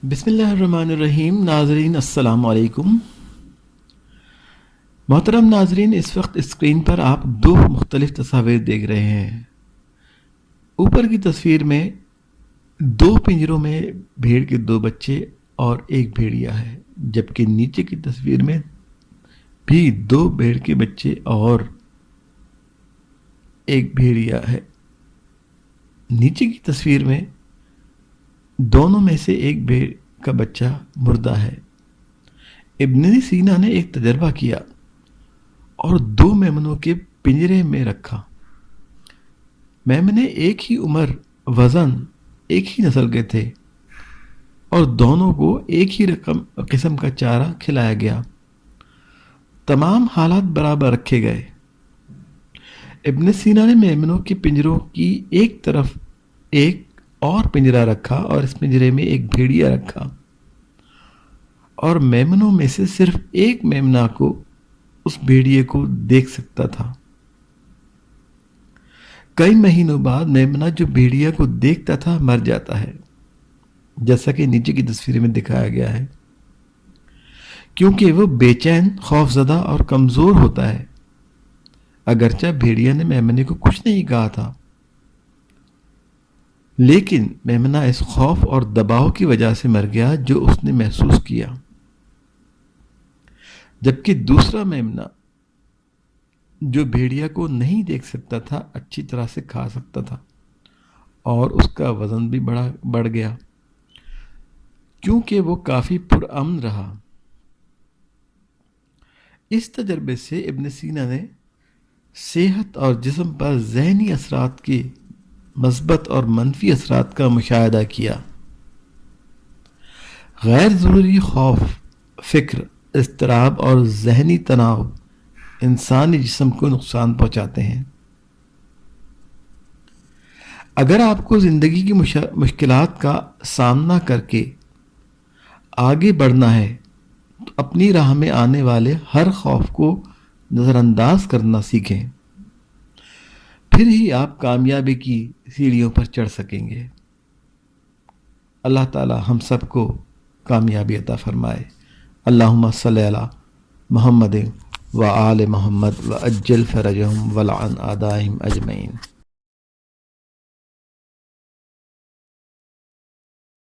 بسم اللہ الرحمن الرحیم۔ ناظرین السلام علیکم۔ محترم ناظرین، اس وقت اسکرین پر آپ دو مختلف تصاویر دیکھ رہے ہیں۔ اوپر کی تصویر میں دو پنجروں میں بھیڑ کے دو بچے اور ایک بھیڑیا ہے، جبکہ نیچے کی تصویر میں بھی دو بھیڑ کے بچے اور ایک بھیڑیا ہے۔ نیچے کی تصویر میں دونوں میں سے ایک بھیڑ کا بچہ مردہ ہے۔ ابن سینا نے ایک تجربہ کیا اور دو میمنوں کے پنجرے میں رکھا۔ میمنے ایک ہی عمر، وزن، ایک ہی نسل کے تھے اور دونوں کو ایک ہی قسم کا چارہ کھلایا گیا۔ تمام حالات برابر رکھے گئے۔ ابن سینا نے میمنوں کے پنجروں کی ایک طرف ایک اور پنجرا رکھا اور اس پنجرے میں ایک بھیڑیا رکھا، اور میمنوں میں سے صرف ایک میمنا کو اس بھیڑیے کو دیکھ سکتا تھا۔ کئی مہینوں بعد میمنا جو بھیڑیا کو دیکھتا تھا مر جاتا ہے، جیسا کہ نیچے کی تصویر میں دکھایا گیا ہے، کیونکہ وہ بے چین، خوف زدہ اور کمزور ہوتا ہے۔ اگرچہ بھیڑیا نے میمنے کو کچھ نہیں کہا تھا، لیکن میمنا اس خوف اور دباؤ کی وجہ سے مر گیا جو اس نے محسوس کیا، جبکہ دوسرا میمنا جو بھیڑیا کو نہیں دیکھ سکتا تھا اچھی طرح سے کھا سکتا تھا، اور اس کا وزن بھی بڑھ گیا کیونکہ وہ کافی پرامن رہا۔ اس تجربے سے ابن سینا نے صحت اور جسم پر ذہنی اثرات کے مثبت اور منفی اثرات کا مشاہدہ کیا۔ غیر ضروری خوف، فکر، اضطراب اور ذہنی تناؤ انسانی جسم کو نقصان پہنچاتے ہیں۔ اگر آپ کو زندگی کی مشکلات کا سامنا کر کے آگے بڑھنا ہے تو اپنی راہ میں آنے والے ہر خوف کو نظر انداز کرنا سیکھیں، پھر ہی آپ کامیابی کی سیڑھیوں پر چڑھ سکیں گے۔ اللہ تعالی ہم سب کو کامیابی عطا فرمائے۔ اللہم صلی علی محمد و آل محمد و عجل فرجہم ولعن اعدائہم اجمعین۔